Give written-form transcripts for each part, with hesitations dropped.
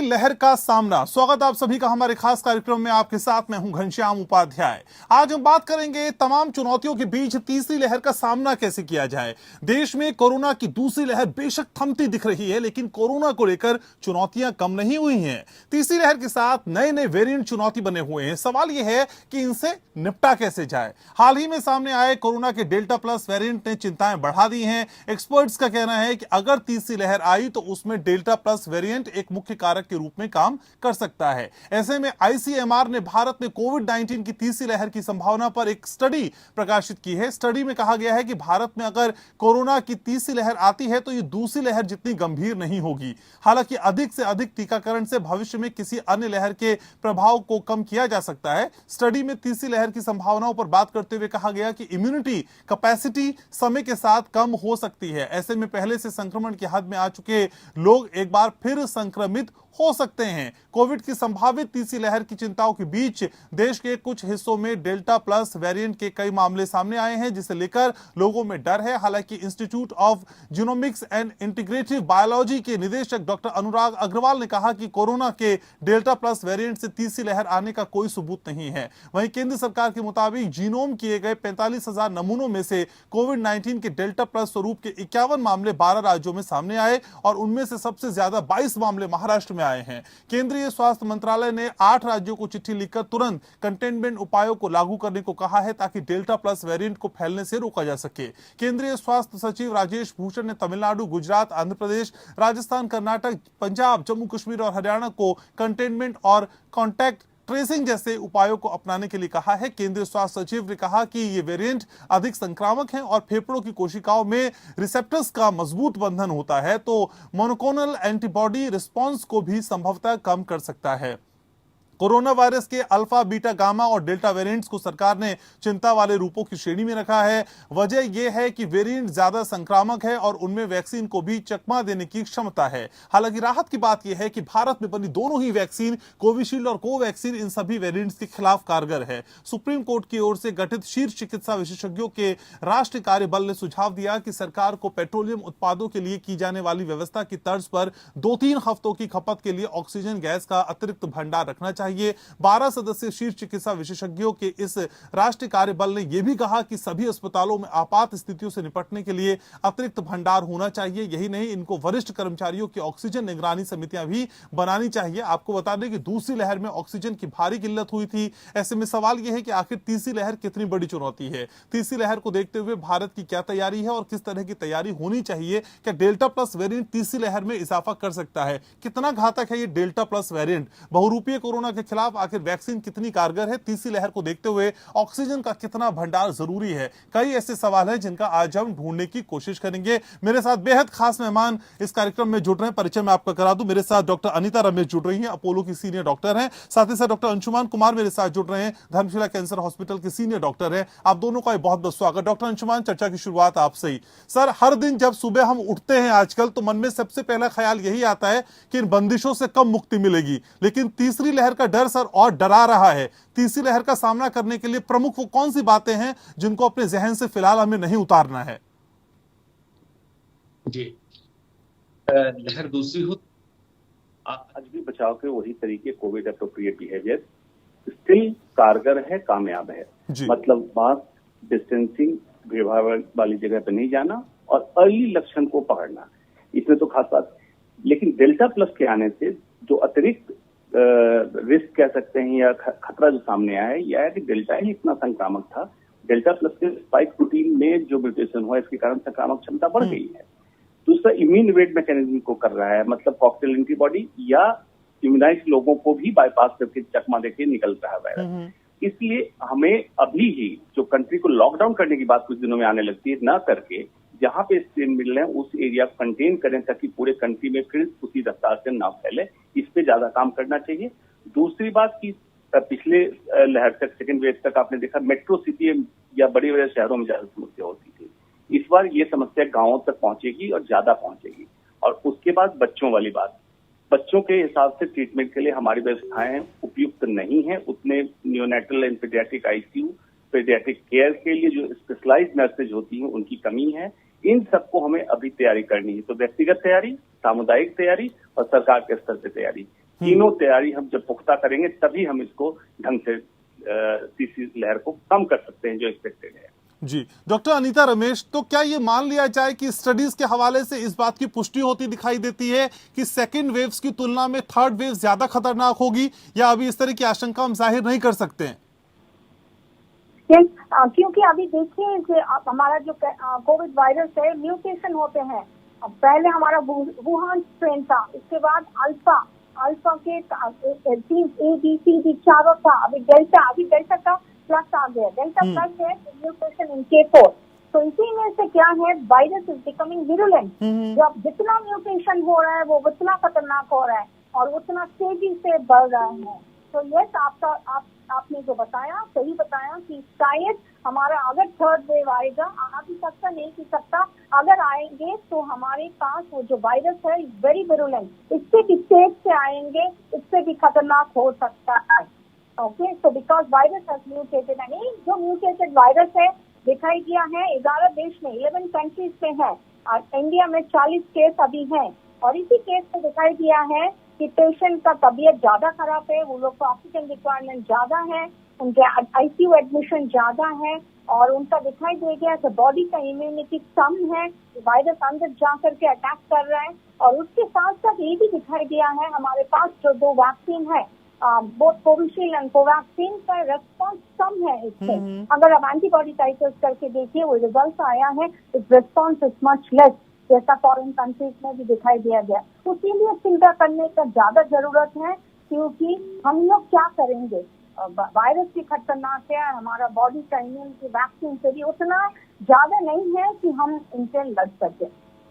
लहर का सामना। स्वागत आप सभी का हमारे खास कार्यक्रम में। आपके साथ मैं हूं घनश्याम उपाध्याय। आज हम बात करेंगे तमाम चुनौतियों के बीच तीसरी लहर का सामना कैसे किया जाए। देश में कोरोना की दूसरी लहर बेशक थमती दिख रही है, लेकिन कोरोना को लेकर चुनौतियां कम नहीं हुई हैं। तीसरी लहर के साथ नए नए वेरिएंट चुनौती बने हुए हैं। सवाल यह है कि इनसे निपटा कैसे जाए। हाल ही में सामने आए कोरोना के डेल्टा प्लस वेरिएंट ने चिंताएं बढ़ा दी हैं। एक्सपर्ट्स का कहना है कि अगर तीसरी लहर आई तो उसमें डेल्टा प्लस वेरिएंट एक मुख्य कारक के रूप में काम कर सकता है। ऐसे में आईसीएमआर ने भारत में कोविड-19 की तीसरी लहर की संभावना पर एक स्टडी प्रकाशित की है। स्टडी में कहा गया है कि भारत में अगर कोरोना की तीसरी लहर आती है तो ये दूसरी लहर जितनी गंभीर नहीं होगी। हालांकि अधिक से अधिक टीकाकरण से भविष्य में किसी अन्य लहर के प्रभाव को कम किया जा सकता है। स्टडी में तीसरी लहर की संभावनाओं पर बात करते हुए कहा गया कि इम्यूनिटी कैपेसिटी समय के साथ कम हो सकती है। ऐसे में पहले से संक्रमण की हद में आ चुके लोग एक बार फिर संक्रमित हो सकते हैं। कोविड की संभावित तीसरी लहर की चिंताओं के बीच देश के कुछ हिस्सों में डेल्टा प्लस वेरिएंट के कई मामले सामने आए हैं, जिसे लेकर लोगों में डर है। हालांकि institute of genomics and integrative biology के निदेशक डॉक्टर अनुराग अग्रवाल ने कहा कि कोरोना के डेल्टा प्लस वेरिएंट से तीसरी लहर आने का कोई सबूत नहीं है। वहीं केंद्र सरकार के मुताबिक जीनोम किए गए 45,000 नमूनों में से कोविड-19 के डेल्टा प्लस स्वरूप के 51 मामले 12 राज्यों में सामने आए और उनमें से सबसे ज्यादा 22 मामले महाराष्ट्र में आए हैं। केंद्रीय स्वास्थ्य मंत्रालय ने 8 राज्यों को चिट्ठी लिखकर तुरंत कंटेनमेंट उपायों को लागू करने को कहा है ताकि डेल्टा प्लस वेरिएंट को फैलने से रोका जा सके। केंद्रीय स्वास्थ्य सचिव राजेश भूषण ने तमिलनाडु, गुजरात, आंध्र प्रदेश, राजस्थान, कर्नाटक, पंजाब, जम्मू कश्मीर और हरियाणा को कंटेनमेंट और कॉन्टैक्ट ट्रेसिंग जैसे उपायों को अपनाने के लिए कहा है। केंद्रीय स्वास्थ्य सचिव ने कहा कि ये वेरिएंट अधिक संक्रामक हैं और फेफड़ों की कोशिकाओं में रिसेप्टर्स का मजबूत बंधन होता है, तो मोनोक्लोनल एंटीबॉडी रिस्पांस को भी संभवतः कम कर सकता है। कोरोना वायरस के अल्फा, बीटा, गामा और डेल्टा वेरिएंट्स को सरकार ने चिंता वाले रूपों की श्रेणी में रखा है। वजह यह है कि वेरिएंट ज्यादा संक्रामक है और उनमें वैक्सीन को भी चकमा देने की क्षमता है। हालांकि राहत की बात यह है कि भारत में बनी दोनों ही वैक्सीन, कोविशील्ड और कोवैक्सीन, इन सभी वेरिएंट्स के खिलाफ कारगर है। सुप्रीम कोर्ट की ओर से गठित शीर्ष चिकित्सा विशेषज्ञों के राष्ट्रीय कार्यबल ने सुझाव दिया कि सरकार को पेट्रोलियम उत्पादों के लिए की जाने वाली व्यवस्था की तर्ज पर 2-3 हफ्तों की खपत के लिए ऑक्सीजन गैस का अतिरिक्त भंडार रखना चाहिए। 12 सदस्यीय शीर्ष चिकित्सा विशेषज्ञों के इस राष्ट्रीय कार्यबल ने यह भी कहा कि सभी अस्पतालों में आपात स्थितियों से निपटने के लिए अतिरिक्त भंडार होना चाहिए। यही नहीं, इनको वरिष्ठ कर्मचारियों की ऑक्सीजन निगरानी समितियां भी बनानी चाहिए। आपको बता दें कि दूसरी लहर में ऑक्सीजन की भारी किल्लत हुई थी। ऐसे में सवाल यह है कि आखिर तीसरी लहर कितनी बड़ी चुनौती है। तीसरी लहर को देखते हुए भारत की क्या तैयारी है और किस तरह की तैयारी होनी चाहिए। क्या डेल्टा प्लस वेरिएंट तीसरी लहर में इजाफा कर सकता है? कितना घातक है ये डेल्टा प्लस वेरिएंट? बहुरूपीय कोरोना के खिलाफ आखिर वैक्सीन कितनी कारगर है? तीसरी लहर को देखते हुए ऑक्सीजन का कितना भंडार जरूरी है? कई ऐसे सवाल हैं जिनका आज हम ढूंढने की कोशिश करेंगे। मेरे साथ बेहद खास मेहमान इस कार्यक्रम में जुड़ रहे हैं। परिचय मैं आपका करा दूं, मेरे साथ डॉक्टर अनीता रमेश जुड़ रही हैं, अपोलो की सीनियर डॉक्टर हैं। साथ ही साथ डॉक्टर अंशुमान कुमार मेरे साथ जुड़ रहे हैं, धर्मशिला कैंसर हॉस्पिटल के सीनियर डॉक्टर हैं। आप दोनों का बहुत बहुत स्वागत। डॉक्टर अंशुमान, चर्चा की शुरुआत आपसे ही। सर, हर दिन जब सुबह हम उठते हैं आजकल तो मन में सबसे पहला ख्याल यही आता है कि इन बंदिशों से कब मुक्ति मिलेगी, लेकिन तीसरी लहर का डर सर और डरा रहा है। तीसरी लहर का सामना करने के लिए प्रमुख वो कौन सी बातें हैं जिनको अपने जहन से फिलहाल हमें नहीं उतारना है? जी, लहर दूसरी हो, आज भी बचाव के वही तरीके, कोविड एप्रोप्रिएट बिहेवियर स्टिल कारगर है, कामयाब है। मतलब मास्क, डिस्टेंसिंग, भीड़ भाड़ वाली जगह पे नहीं जाना और अर्ली लक्षण को पकड़ना, इसमें तो खास बात। लेकिन डेल्टा प्लस के आने से जो अतिरिक्त रिस्क कह सकते हैं या खतरा जो सामने आया है, यह है कि डेल्टा ही इतना संक्रामक था। डेल्टा प्लस के स्पाइक प्रोटीन में जो म्यूटेशन हुआ, इसके कारण संक्रामक क्षमता बढ़ गई है। दूसरा, इम्यून इवेड मैकेनिज्म को कर रहा है, मतलब कॉकटेल एंटीबॉडी या इम्यूनाइज लोगों को भी बाईपास करके चकमा देके निकल रहा है वायरस। इसलिए हमें अभी ही जो कंट्री को लॉकडाउन करने की बात कुछ दिनों में आने लगती है, न करके जहां पे स्ट्रेन मिल रहे हैं उस एरिया को कंटेन करें ताकि पूरे कंट्री में फिर उसी रफ्तार से ना फैले। इस पे ज्यादा काम करना चाहिए। दूसरी बात की पिछले लहर तक, सेकेंड वेव तक आपने देखा मेट्रो सिटी या बड़े बड़े शहरों में ज्यादा समस्या होती थी। इस बार ये समस्या गांवों तक पहुंचेगी और ज्यादा पहुंचेगी। और उसके बाद बच्चों वाली बात, बच्चों के हिसाब से ट्रीटमेंट के लिए हमारी व्यवस्थाएं उपयुक्त नहीं है। उतने neonatal and paediatric ICU, paediatric care के लिए जो स्पेशलाइज्ड नर्सेज होती हैं उनकी कमी है। इन सबको हमें अभी तैयारी करनी है। तो व्यक्तिगत तैयारी, सामुदायिक तैयारी और सरकार के स्तर पर तैयारी, तीनों तैयारी हम जब पुख्ता करेंगे तभी हम इसको ढंग से तीसरी लहर को कम कर सकते हैं जो एक्सपेक्टेड है। जी डॉक्टर अनीता रमेश, तो क्या ये मान लिया जाए कि स्टडीज के हवाले से इस बात की पुष्टि होती दिखाई देती है कि सेकेंड वेव्स की तुलना में थर्ड वेव ज्यादा खतरनाक होगी, या अभी इस तरह की आशंका हम जाहिर नहीं कर सकते हैं? क्योंकि अभी देखिए कि हमारा जो कोविड वायरस है म्यूटेशन होते हैं। पहले हमारा वुहान स्ट्रेन था, इसके बाद अल्फा के 3 ABCD चारों था, अभी डेल्टा का प्लस आ गया, डेल्टा प्लस है म्यूटेशन इन K4। तो इसी में से क्या है, वायरस इज बिकमिंग विरुलेंट। जब जितना म्यूटेशन हो रहा है वो उतना खतरनाक हो रहा है और उतना तेजी से बढ़ रहा है। तो यस, आपने जो बताया सही बताया कि शायद हमारा अगर थर्ड वेव आएगा, आ भी सकता नहीं भी सकता, अगर आएंगे तो हमारे पास वो जो वायरस है वेरी विरुलेंट, इससे भी तेज से आएंगे, इससे भी खतरनाक हो सकता है। Okay, so because virus has mutated, यानी जो म्यूटेटेड वायरस है दिखाई दिया है 11 देश में, 11 कंट्रीज में है, और इंडिया में 40 केस अभी हैं। और इसी केस में दिखाई दिया है कि पेशेंट का तबीयत ज्यादा खराब है, वो लोग को ऑक्सीजन रिक्वायरमेंट ज्यादा है, उनके ICU एडमिशन ज्यादा है, और उनका दिखाई दे गया कि बॉडी का इम्यूनिटी कम है, वायरस अंदर जा करके अटैक कर रहा है। और उसके साथ साथ ये भी दिखाई दिया है हमारे पास जो 2 वैक्सीन है, बोथ कोविशील्ड एंड कोवैक्सीन का रेस्पॉन्स कम है इससे। अगर आप एंटीबॉडी टाइटर्स करके देखिए, वो रिजल्ट आया है, इस रेस्पॉन्स इज मच लेस, जैसा फॉरेन कंट्रीज में भी दिखाई दिया गया। इसीलिए चिंता करने का ज्यादा जरूरत है, क्योंकि हम लोग क्या करेंगे, वायरस भी खतरनाक है, हमारा बॉडी का इम्यूनिटी वैक्सीन से भी उतना ज्यादा नहीं है कि हम इनसे लड़ सके।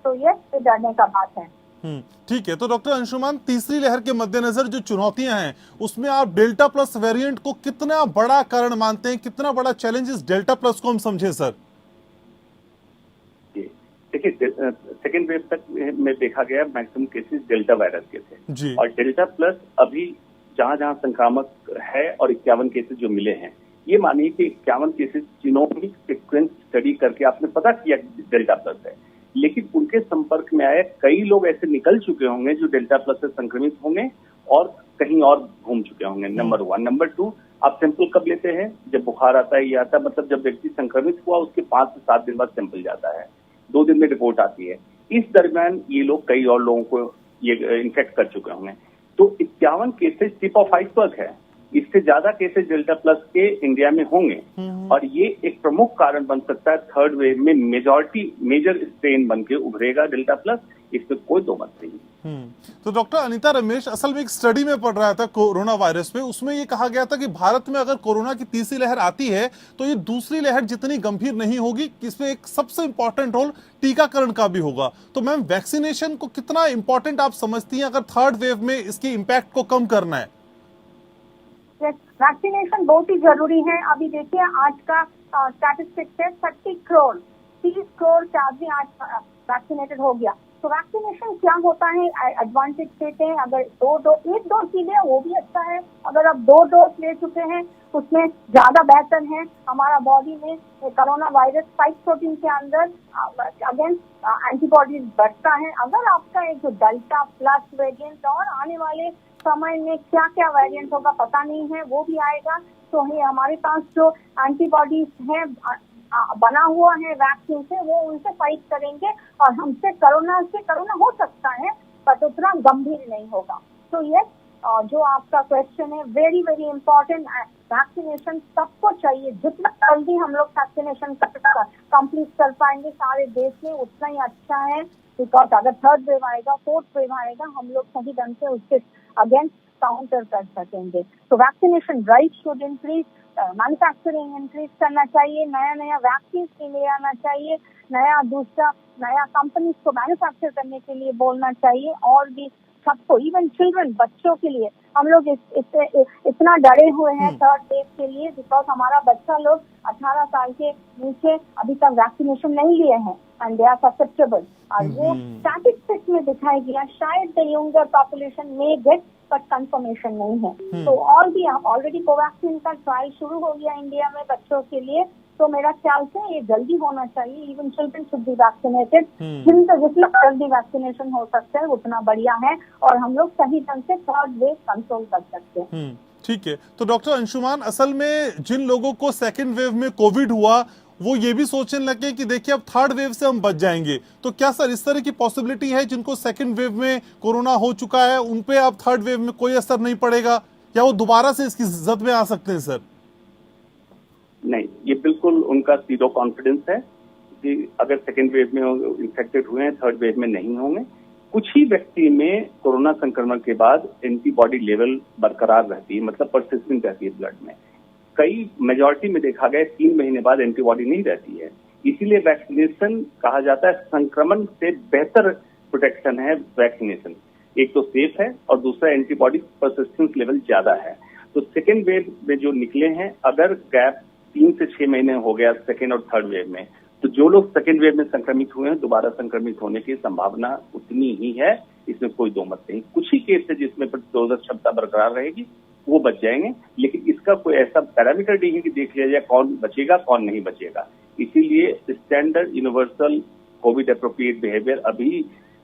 तो ये डरने का बात है। ठीक है, तो डॉक्टर अंशुमान, तीसरी लहर के मद्देनजर जो चुनौतियां हैं उसमें आप डेल्टा प्लस वेरिएंट को कितना बड़ा कारण मानते हैं, कितना बड़ा चैलेंज इस डेल्टा प्लस को हम समझे सर? देखिए, सेकेंड वेव तक में देखा गया मैक्सिमम केसेस डेल्टा वायरस के थे जी। और डेल्टा प्लस अभी जहां जहां संक्रामक है और 51 केसेस जो मिले हैं, ये मानिए कि 51 केसेस जीनोमिक सीक्वेंस स्टडी करके आपने पता किया डेल्टा प्लस है, लेकिन उनके संपर्क में आए कई लोग ऐसे निकल चुके होंगे जो डेल्टा प्लस से संक्रमित होंगे और कहीं और घूम चुके होंगे। नंबर 1। नंबर 2, आप सैंपल कब लेते हैं? जब बुखार आता है, ये आता है, मतलब जब व्यक्ति संक्रमित हुआ उसके 5 से 7 दिन बाद सैंपल जाता है, 2 दिन में रिपोर्ट आती है। इस दरमियान ये लोग कई और लोगों को ये इन्फेक्ट कर चुके होंगे। तो 51 केसेस टिप ऑफ आइसबर्ग है, इससे ज्यादा केसेस डेल्टा प्लस के इंडिया में होंगे और ये एक प्रमुख कारण बन सकता है थर्ड वेव में मेजर स्ट्रेन बन के उभरेगा डेल्टा प्लस, इसमें कोई दो मत नहीं। तो डॉक्टर अनीता रमेश, असल में एक स्टडी में पढ़ रहा था कोरोना वायरस पे, उसमें ये कहा गया था कि भारत में अगर कोरोना की तीसरी लहर आती है तो ये दूसरी लहर जितनी गंभीर नहीं होगी, इसमें एक सबसे इंपॉर्टेंट रोल टीकाकरण का भी होगा। तो मैम, वैक्सीनेशन को कितना इंपॉर्टेंट आप समझती हैं अगर थर्ड वेव में इसके इम्पैक्ट को कम करना है? वैक्सीनेशन बहुत ही जरूरी है। अभी देखिए आज का स्टैटिस्टिक्स है 30 करोड़ से आदमी आज वैक्सीनेटेड हो गया। तो वैक्सीनेशन क्या होता है, एडवांटेज देते हैं। अगर एक डोज की ले वो भी अच्छा है, अगर आप 2 डोज ले चुके हैं उसमें ज्यादा बेहतर है। हमारा बॉडी में कोरोना वायरस स्पाइक प्रोटीन के अंदर अगेंस्ट एंटीबॉडीज बढ़ता है। अगर आपका एक जो डेल्टा प्लस वेरिएंट और आने वाले समय में क्या क्या वेरिएंट होगा पता नहीं है, वो भी आएगा, तो ये हमारे पास जो एंटीबॉडीज हैं बना हुआ है वैक्सीन से, वो उनसे फाइट करेंगे और हमसे कोरोना हो सकता है बट उतना गंभीर नहीं होगा। तो ये जो आपका क्वेश्चन है वेरी वेरी इंपॉर्टेंट। वैक्सीनेशन सबको चाहिए, जितना जल्दी हम लोग वैक्सीनेशन कंप्लीट कर पाएंगे सारे देश में उतना ही अच्छा है। बिकॉज अगर थर्ड वेव आएगा, फोर्थ वेव आएगा, हम लोग सही ढंग से उसके अगेंस्ट काउंटर कर सकेंगे। तो vaccination drive should increase, manufacturing increase करना चाहिए, नया वैक्सीन के लिए आना चाहिए, नया कंपनीज को मैन्युफैक्चर करने के लिए बोलना चाहिए, और भी सबको, इवन चिल्ड्रन, बच्चों के लिए। हम लोग इतना डरे हुए हैं थर्ड वेव के लिए बिकॉज हमारा बच्चा लोग 18 साल के नीचे अभी तक वैक्सीनेशन नहीं लिए हैं एंड दे आर ससेप्टेबल। और वो स्टैटिस्टिक्स में दिखाई दिया शायद द यंगर पॉपुलेशन में गेट बट कंफर्मेशन नहीं है। तो और भी ऑलरेडी कोवैक्सीन का ट्रायल शुरू हो गया इंडिया में बच्चों के लिए, तो मेरा ख्याल से ये जल्दी होना चाहिए। Even children should be vaccinated. जितना जितना जल्दी वैक्सीनेशन हो सकता है उतना बढ़िया है, और हम लोग सही ढंग से थर्ड वेव कंट्रोल कर सकते हैं। ठीक है, तो डॉक्टर अंशुमान, असल में जिन लोगों को सेकेंड वेव में कोविड हुआ वो ये भी सोचने लगे कि देखिए अब थर्ड वेव से हम बच जाएंगे, तो क्या सर इस तरह की पॉसिबिलिटी है जिनको सेकेंड वेव में कोरोना हो चुका है उन पे अब थर्ड वेव में कोई असर नहीं पड़ेगा, या वो दोबारा से इसकी जद में आ सकते हैं सर? नहीं, ये बिल्कुल उनका जीरो कॉन्फिडेंस है कि अगर सेकेंड वेव में इन्फेक्टेड हुए हैं थर्ड वेव में नहीं होंगे। कुछ ही व्यक्ति में कोरोना संक्रमण के बाद एंटीबॉडी लेवल बरकरार रहती है, मतलब परसिस्टेंट रहती है ब्लड में। कई मेजॉरिटी में देखा गया 3 महीने बाद एंटीबॉडी नहीं रहती है। इसीलिए वैक्सीनेशन कहा जाता है संक्रमण से बेहतर प्रोटेक्शन है वैक्सीनेशन। एक तो सेफ है और दूसरा एंटीबॉडी परसिस्टेंस लेवल ज्यादा है। तो सेकेंड वेव में जो निकले हैं, अगर गैप 3 से 6 महीने हो गया सेकेंड और थर्ड वेव में, तो जो लोग सेकेंड वेव में संक्रमित हुए हैं दोबारा संक्रमित होने की संभावना उतनी ही है, इसमें कोई दो मत नहीं। कुछ ही केस है जिसमें प्रतिरोधक क्षमता बरकरार रहेगी, वो बच जाएंगे, लेकिन इसका कोई ऐसा पैरामीटर नहीं है कि देख लिया जाए कौन बचेगा कौन नहीं बचेगा। इसीलिए standard universal Covid appropriate behaviour अभी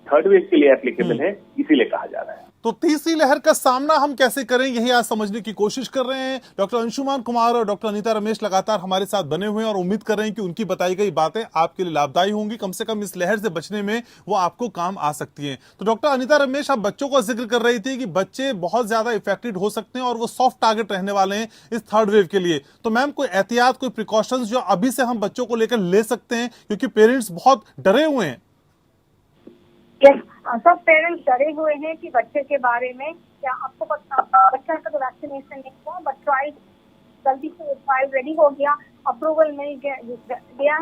थर्ड वेव के लिए एप्लीकेबल है, इसीलिए कहा जा रहा है। तो तीसरी लहर का सामना हम कैसे करें, यही आज समझने की कोशिश कर रहे हैं। डॉक्टर अंशुमान कुमार और डॉक्टर अनीता रमेश लगातार हमारे साथ बने हुए हैं और उम्मीद कर रहे हैं कि उनकी बताई गई बातें आपके लिए लाभदायी होंगी, कम से कम इस लहर से बचने में वो आपको काम आ सकती हैं। तो डॉक्टर अनीता रमेश, आप बच्चों का जिक्र कर रही थी कि बच्चे बहुत ज्यादा इफेक्टेड हो सकते हैं और वो सॉफ्ट टारगेट रहने वाले हैं इस थर्ड वेव के लिए। तो मैम, कोई एहतियात, कोई प्रिकॉशंस जो अभी से हम बच्चों को लेकर ले सकते हैं, क्योंकि पेरेंट्स बहुत डरे हुए हैं? सब पेरेंट्स डरे हुए हैं कि बच्चे के बारे में। क्या आपको पता, बच्चा का तो वैक्सीनेशन नहीं हुआ, बट ट्रायल जल्दी से ट्रायल रेडी हो गया, अप्रूवल मिल गया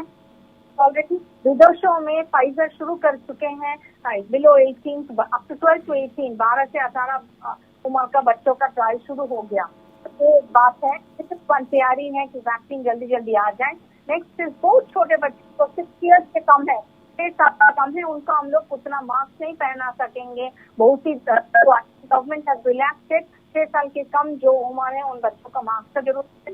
ऑलरेडी। विदेशों में फाइजर शुरू कर चुके हैं बिलो 18 अप टू 12 to 18, 12 से 18 उम्र का बच्चों का ट्रायल शुरू हो गया। तो ये बात है, तैयारी है कि वैक्सीन जल्दी जल्दी आ जाए। नेक्स्ट बहुत छोटे बच्चों को 6 ईयर्स से कम है, 6 साल का कम है, उनका हम लोग उतना मास्क नहीं पहना सकेंगे। बहुत सी गवर्नमेंट हैज रिलैक्सेड, 6 साल के कम जो उम्र है उन बच्चों का मास्क का जरूरत है।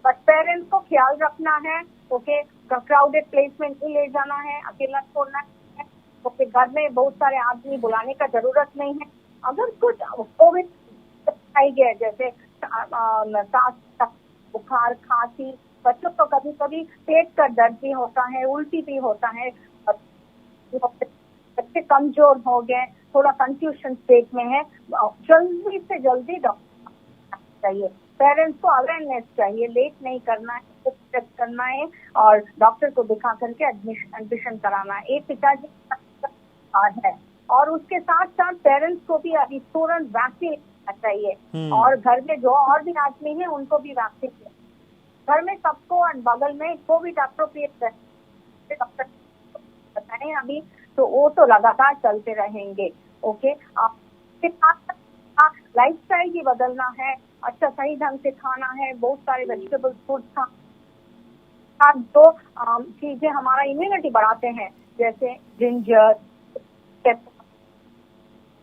बट पेरेंट्स को ख्याल रखना है, ओके, क्राउडेड प्लेस में नहीं ले जाना है, अकेला छोड़ना है, ओके, घर में बहुत सारे आदमी बुलाने का जरूरत नहीं है। अगर कुछ कोविड आई गया जैसे सांस, बुखार, खांसी, बच्चों को कभी कभी पेट का दर्द भी होता है, उल्टी भी होता है, बच्चे कमजोर हो गए, थोड़ा कंफ्यूजन स्टेट में है, जल्दी से जल्दी डॉक्टर चाहिए। पेरेंट्स को अवेयरनेस चाहिए, लेट नहीं करना है, चेक करना है और डॉक्टर को दिखा करके एडमिशन कराना है। एक पिताजी है और उसके साथ साथ पेरेंट्स को भी अभी तुरंत वैक्सीन लेना चाहिए और घर में जो और भी आदमी है उनको भी वैक्सीन लेना। घर में सबको और बगल में कोविड एप्रोप्रिएट डॉक्टर बताएं अभी, तो वो तो लगातार चलते रहेंगे। ओके, आपके साथ लाइफस्टाइल भी बदलना है, अच्छा सही ढंग से खाना है, बहुत सारे वेजिटेबल फूड खाना, जो चीजें हमारा इम्यूनिटी बढ़ाते हैं जैसे जिंजर,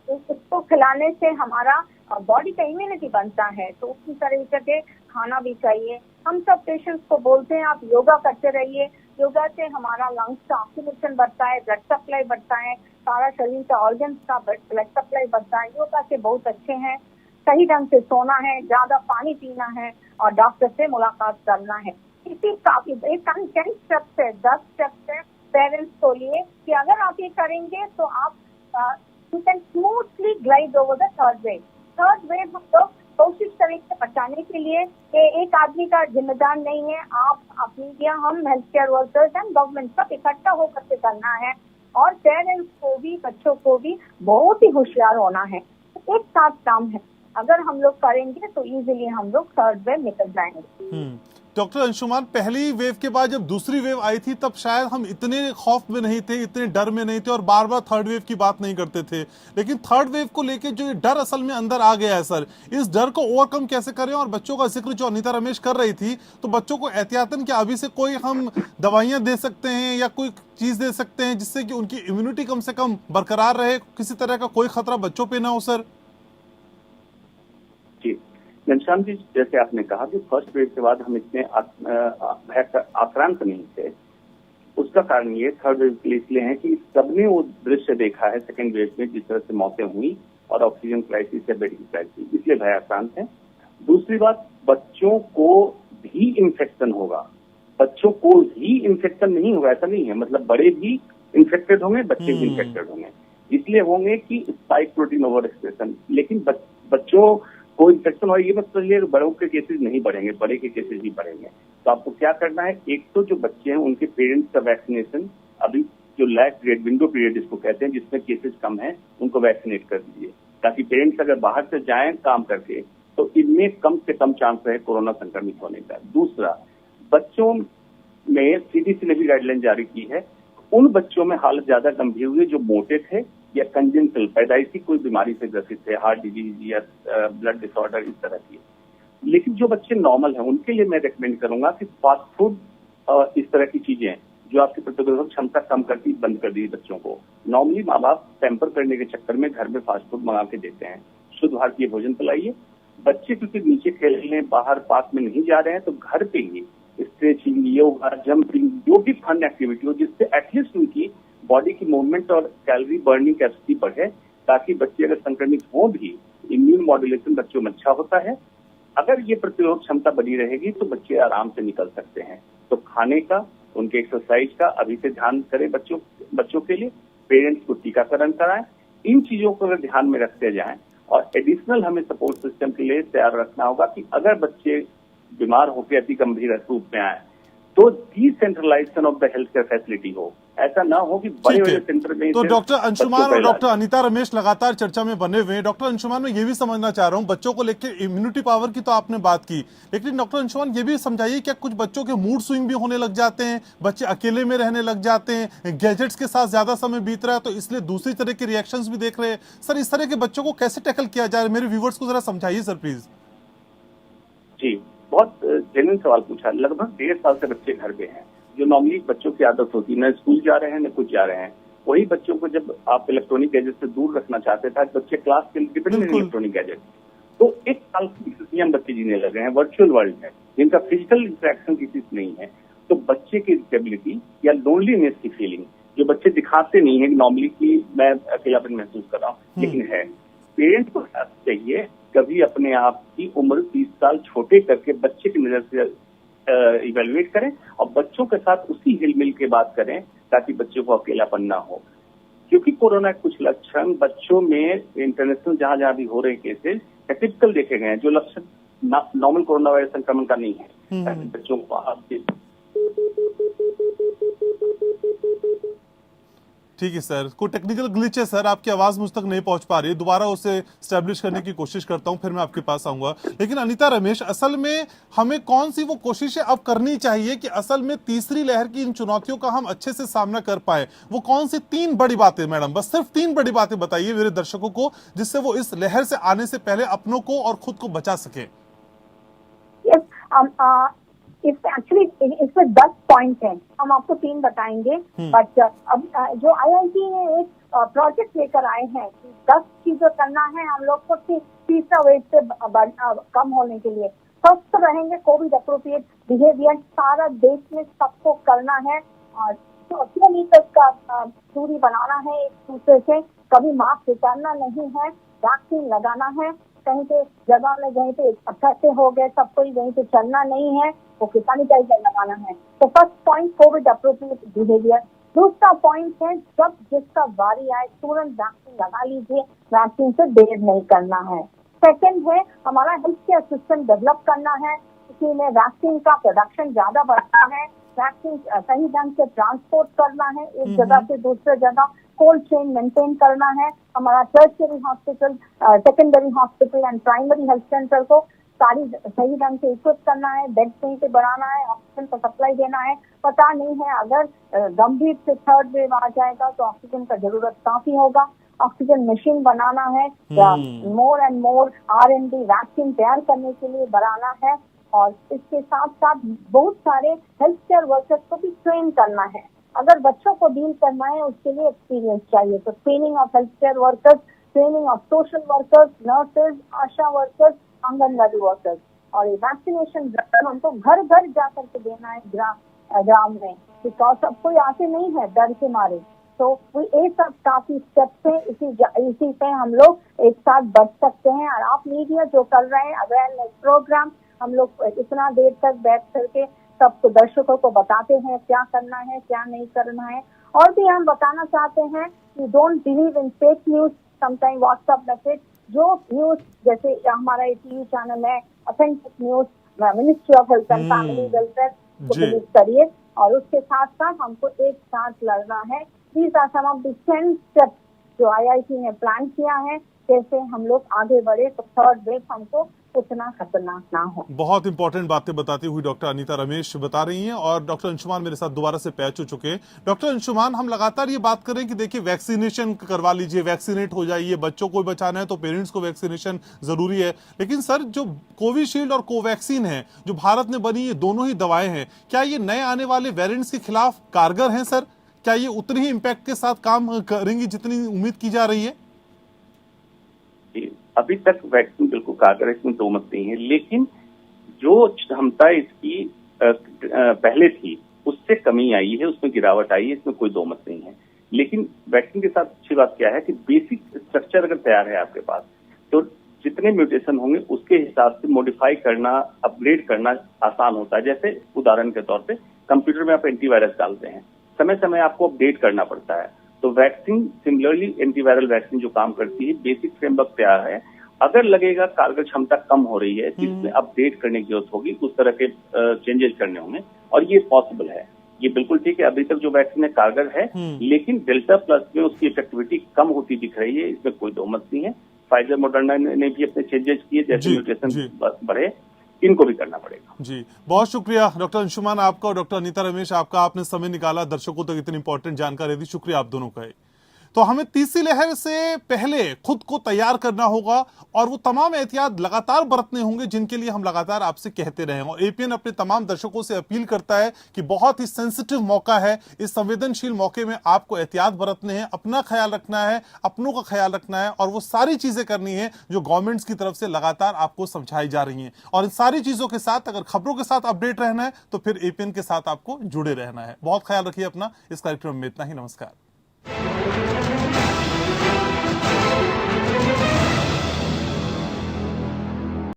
इसको खिलाने से हमारा बॉडी का इम्यूनिटी बनता है, तो उसी तरीके से खाना भी चाहिए। हम सब पेशेंट्स को बोलते हैं आप योगा करते रहिए, योगा से हमारा लंग्स का ऑक्सीजन बढ़ता है, ब्लड सप्लाई बढ़ता है, सारा शरीर का ऑर्गन्स का ब्लड सप्लाई बढ़ता है। योगा से बहुत अच्छे हैं। सही ढंग से सोना है, ज्यादा पानी पीना है और डॉक्टर से मुलाकात करना है। इसी काफी 10 स्टेप्स है, 10 स्टेप्स है पेरेंट्स को लिए कि अगर आप ये करेंगे तो आप you can smoothly glide over the third wave. Third wave हम लोग कोशिश करेंगे बचाने के लिए, एक आदमी का जिम्मेदार नहीं है, आप अपनी या हम health care workers and government सब इकट्ठा होकर के करना है और पेरेंट्स को भी बच्चों को भी बहुत ही होशियार होना है। एक साथ काम है, अगर हम लोग करेंगे तो इजीली हम लोग थर्ड वेव निकल जाएंगे। डॉक्टर अंशुमान, पहली वेव के बाद जब दूसरी वेव आई थी तब शायद हम इतने खौफ में नहीं थे, इतने डर में नहीं थे और बार बार थर्ड वेव की बात नहीं करते थे, लेकिन थर्ड वेव को लेके जो ये डर असल में अंदर आ गया है सर, इस डर को ओवरकम कैसे करें? और बच्चों का जिक्र जो अनीता रमेश कर रही थी, तो बच्चों को एहतियातन क्या अभी से कोई हम दवाइयां दे सकते हैं या कोई चीज दे सकते हैं जिससे कि उनकी इम्यूनिटी कम से कम बरकरार रहे, किसी तरह का कोई खतरा बच्चों पे ना हो सर? घनश्याम जी, जैसे आपने कहा कि फर्स्ट वेव के बाद हम इतने आक्रांत नहीं थे, उसका कारण ये थर्ड वेव के लिए इसलिए है कि सबने वो दृश्य देखा है सेकेंड वेव में, जिस तरह से मौतें हुई और ऑक्सीजन क्राइसिस या बेड की क्राइसिस, इसलिए भय आक्रांत है। दूसरी बात, बच्चों को भी इन्फेक्शन होगा, बच्चों को ही इन्फेक्शन नहीं होगा ऐसा नहीं है, मतलब बड़े भी इन्फेक्टेड होंगे, बच्चे भी इन्फेक्टेड होंगे, इसलिए होंगे कि स्पाइक प्रोटीन ओवर एक्सप्रेशन। लेकिन बच्चों को इन्फेक्शन हो, ये मत समझिए बड़ों के केसेस नहीं बढ़ेंगे, बड़े के केसेस भी बढ़ेंगे। तो आपको क्या करना है, एक तो जो बच्चे हैं उनके पेरेंट्स का वैक्सीनेशन, अभी जो लास्ट पीरियड, विंडो पीरियड जिसको कहते हैं, जिसमें केसेस कम है, उनको वैक्सीनेट कर दीजिए, ताकि पेरेंट्स अगर बाहर से जाएं काम करके तो इनमें कम से कम चांस है कोरोना संक्रमित होने का। दूसरा, बच्चों में सीडीसी ने भी गाइडलाइन जारी की है, उन बच्चों में हालत ज्यादा गंभीर हुई जो मोटे थे या कंजेंटल पैदाइशी कोई बीमारी से ग्रसित थे, हार्ट डिजीज या ब्लड डिसऑर्डर इस तरह की। लेकिन जो बच्चे नॉर्मल हैं उनके लिए मैं रेकमेंड करूंगा कि फास्ट फूड और इस तरह की चीजें जो आपकी प्रतिरोधक क्षमता कम करती बंद कर दी बच्चों को। नॉर्मली माँ बाप पैम्पर करने के चक्कर में घर में फास्ट फूड मंगा के देते हैं, शुद्ध भारतीय भोजन पिलाइए। बच्चे क्योंकि नीचे खेलने बाहर पार्क में नहीं जा रहे हैं, तो घर पे ही स्ट्रेचिंग, योगा, जंपिंग, जो भी फन एक्टिविटी हो जिससे एटलीस्ट उनकी बॉडी की मूवमेंट और कैलोरी बर्निंग कैपेसिटी बढ़े, ताकि बच्चे अगर संक्रमित हो भी इम्यून मॉड्यूलेशन बच्चों में अच्छा होता है। अगर ये प्रतिरोध क्षमता बनी रहेगी तो बच्चे आराम से निकल सकते हैं। तो खाने का, उनके एक्सरसाइज का अभी से ध्यान करें बच्चों के लिए, पेरेंट्स को टीकाकरण कराएं, इन चीजों को अगर ध्यान में रखते जाएं। और एडिशनल हमें सपोर्ट सिस्टम के लिए तैयार रखना होगा कि अगर बच्चे बीमार होकर अति गंभीर रूप में आए तो decentralization of the health care facility हो, ऐसा ना हो कि बड़े सेंटर में। तो डॉक्टर अंशुमान और डॉक्टर अनीता रमेश लगातार चर्चा में बने हुए हैं। डॉक्टर अंशुमान, मैं ये भी समझना चाह रहा हूं, बच्चों को लेकर इम्यूनिटी पावर की तो आपने बात की, लेकिन डॉक्टर अंशुमान ये भी समझाइए, क्या कुछ बच्चों के मूड स्विंग भी होने लग जाते हैं, बच्चे अकेले में रहने लग जाते हैं, गैजेट्स के साथ ज्यादा समय बीत रहा है तो इसलिए दूसरी तरह के रिएक्शंस भी देख रहे हैं? सर, इस तरह के बच्चों को कैसे टैकल किया जाए, मेरे व्यूवर्स को जरा समझाइए सर प्लीज। जी, बहुत जेन्युइन सवाल पूछा। लगभग 1.5 साल से बच्चे घर पे हैं, जो नॉर्मली बच्चों की आदत होती है, न स्कूल जा रहे हैं न कुछ जा रहे हैं। वही बच्चों को जब आप इलेक्ट्रॉनिक गैजेट से दूर रखना चाहते थे, बच्चे क्लास के लिए डिपेंडेंट है इलेक्ट्रॉनिक गैजेट, तो 1 साल की स्थिति हम बच्चे जीने लगे हैं वर्चुअल वर्ल्ड में, जिनका फिजिकल इंटरेक्शन किसी से नहीं है। तो बच्चे की स्टेबिलिटी या लोनलीनेस की फीलिंग जो बच्चे दिखाते नहीं है नॉर्मली कि मैं अकेलापन महसूस कर रहा हूँ, लेकिन है, पेरेंट्स को चाहिए कभी अपने आप की उम्र 30 साल छोटे करके बच्चे की नजर से इवेल्युएट करें और बच्चों के साथ उसी हिलमिल के बात करें, ताकि बच्चों को अकेलापन ना हो। क्योंकि कोरोना के कुछ लक्षण बच्चों में इंटरनेशनल जहां जहां भी हो रहे केसेस टिपिकल देखे गए हैं, जो लक्षण नॉर्मल कोरोना वायरस संक्रमण का नहीं है, बच्चों को आपके। ठीक है सर, कोई टेक्निकल ग्लिच है सर, आपकी आवाज मुझ तक नहीं पहुंच पा रही है, दोबारा उसे स्टैब्लिश करने की कोशिश करता हूं, फिर मैं आपके पास आऊंगा। लेकिन अनीता रमेश, असल में हमें कौन सी वो कोशिशें अब करनी चाहिए कि असल में तीसरी लहर की इन चुनौतियों का हम अच्छे से सामना कर पाए? वो कौन सी 3 बड़ी बातें मैडम, बस सिर्फ 3 बड़ी बातें बताइए मेरे दर्शकों को, जिससे वो इस लहर से आने से पहले अपनों को और खुद को बचा सके। एक्चुअली इसमें 10 पॉइंट हैं, हम आपको 3 बताएंगे। बट अब जो IIT ने एक प्रोजेक्ट लेकर आए हैं, 10 चीजें करना है हम लोग को तीसरा वेव से कम होने के लिए। स्वस्थ रहेंगे, कोविड अप्रोप्रिएट बिहेवियर सारा देश में सबको करना है, और 2 मीटर का दूरी बनाना है एक दूसरे से, कभी मास्क उतारना नहीं है, वैक्सीन लगाना है, कहीं पे जगह में कहीं पे इकट्ठे हो गए सब कोई, वहीं पे चलना नहीं है, वो सैनिटाइजर लगाना है। तो first point Covid appropriate behaviour. दूसरा पॉइंट है, जब जिसका बारी आए तुरंत वैक्सीन लगा लीजिए, वैक्सीन से देर नहीं करना है। सेकंड है, हमारा हेल्थ केयर सिस्टम डेवलप करना है, इसी में वैक्सीन का प्रोडक्शन ज्यादा बढ़ता है, वैक्सीन सही ढंग से ट्रांसपोर्ट करना है एक जगह से दूसरे जगह, कोल्ड चेन मेंटेन करना है, हमारा tertiary hospital, secondary hospital and primary health centre को सारी सही ढंग से इक्विप करना है, बेड सही से बढ़ाना है, ऑक्सीजन का सप्लाई देना है। पता नहीं है अगर गंभीर से थर्ड वेव आ जाएगा तो ऑक्सीजन का जरूरत काफी होगा, ऑक्सीजन मशीन बनाना है, more and more R&D vaccine तैयार करने के लिए बढ़ाना है, और इसके साथ साथ बहुत सारे हेल्थ केयर वर्कर्स को भी ट्रेन करना है। अगर बच्चों को डील करना है उसके लिए एक्सपीरियंस चाहिए, तो training of health care workers, training of social workers, nurses, Asha workers, anganwadi workers, और ये वैक्सीनेशन हमको घर घर जा करके देना है ग्राम में, बिकॉज सब कोई आते नहीं है डर के मारे। तो ये सब काफी स्टेप्स है, इसी पे हम लोग एक साथ बढ़ सकते हैं। और आप मीडिया जो कर रहे हैं अवेयरनेस प्रोग्राम, हम लोग इतना देर तक बैठ करके सबको दर्शकों को बताते हैं क्या करना है क्या नहीं करना है। और भी हम बताना चाहते हैं कि don't believe in fake news, sometime WhatsApp message, जो न्यूज जैसे हमारा टीवी चैनल है authentic news, ministry of health and family welfare को बिलीव करिए। और उसके साथ साथ हमको एक साथ लड़ना है। These are some of the 10 steps जो IIT ने प्लान किया है, कैसे हम लोग आगे बढ़े तो थर्ड वेव हमको उतना खतरनाक ना हो। बहुत इंपॉर्टेंट बातें बताती हुई डॉक्टर अनीता रमेश बता रही हैं, और डॉक्टर अंशुमान मेरे साथ दोबारा से पैच हो चुके हैं। डॉक्टर अंशुमान, हम लगातार ये बात करें कि देखिए वैक्सीनेशन करवा लीजिए, वैक्सीनेट हो जाइए, बच्चों को बचाना है तो पेरेंट्स को वैक्सीनेशन जरूरी है, लेकिन सर जो कोविशील्ड और कोवैक्सीन है जो भारत में बनी, ये दोनों ही दवाएं हैं, क्या ये नए आने वाले वेरिएंट्स के खिलाफ कारगर हैं सर? क्या ये उतनी ही इम्पैक्ट के साथ काम करेंगी जितनी उम्मीद की जा रही है? अभी तक वैक्सीन बिल्कुल कारगर है, इसमें दो मत नहीं है, लेकिन जो क्षमता इसकी पहले थी उससे कमी आई है, उसमें गिरावट आई है, इसमें कोई दो मत नहीं है। लेकिन वैक्सीन के साथ अच्छी बात क्या है कि बेसिक स्ट्रक्चर अगर तैयार है आपके पास, तो जितने म्यूटेशन होंगे उसके हिसाब से मॉडिफाई करना, अपग्रेड करना आसान होता है। जैसे उदाहरण के तौर पे कंप्यूटर में आप एंटीवायरस डालते हैं, समय समय आपको अपडेट करना पड़ता है। तो वैक्सीन सिमिलरली एंटीवायरल वैक्सीन जो काम करती है, बेसिक फ्रेमवर्क तैयार है। अगर लगेगा कारगर क्षमता कम हो रही है, जिसमें अपडेट करने की जरूरत होगी, उस तरह के चेंजेस करने होंगे, और ये पॉसिबल है। ये बिल्कुल ठीक है, अभी तक जो वैक्सीन है कारगर है, लेकिन डेल्टा प्लस में उसकी इफेक्टिविटी कम होती दिख रही है, इसमें कोई दो मत नहीं है। फाइजर मॉडर्ना ने भी अपने चेंजेस किए, जैसे म्यूटेशन बढ़े इनको भी करना पड़ेगा। जी, बहुत शुक्रिया डॉक्टर अंशुमान आपका और डॉक्टर अनीता रमेश आपका, आपने समय निकाला दर्शकों तक इतनी इंपॉर्टेंट जानकारी दी, शुक्रिया आप दोनों का। तो हमें तीसरी लहर से पहले खुद को तैयार करना होगा और वो तमाम एहतियात लगातार बरतने होंगे जिनके लिए हम लगातार आपसे कहते रहे हैं। और एपीएन अपने तमाम दर्शकों से अपील करता है कि बहुत ही सेंसिटिव मौका है, इस संवेदनशील मौके में आपको एहतियात बरतने हैं, अपना ख्याल रखना है, अपनों का ख्याल रखना है, और वो सारी चीजें करनी है जो गवर्नमेंट्स की तरफ से लगातार आपको समझाई जा रही हैं। और इन सारी चीजों के साथ अगर खबरों के साथ अपडेट रहना है तो फिर एपीएन के साथ आपको जुड़े रहना है। बहुत ख्याल रखिए अपना। इस कार्यक्रम में इतना ही, नमस्कार।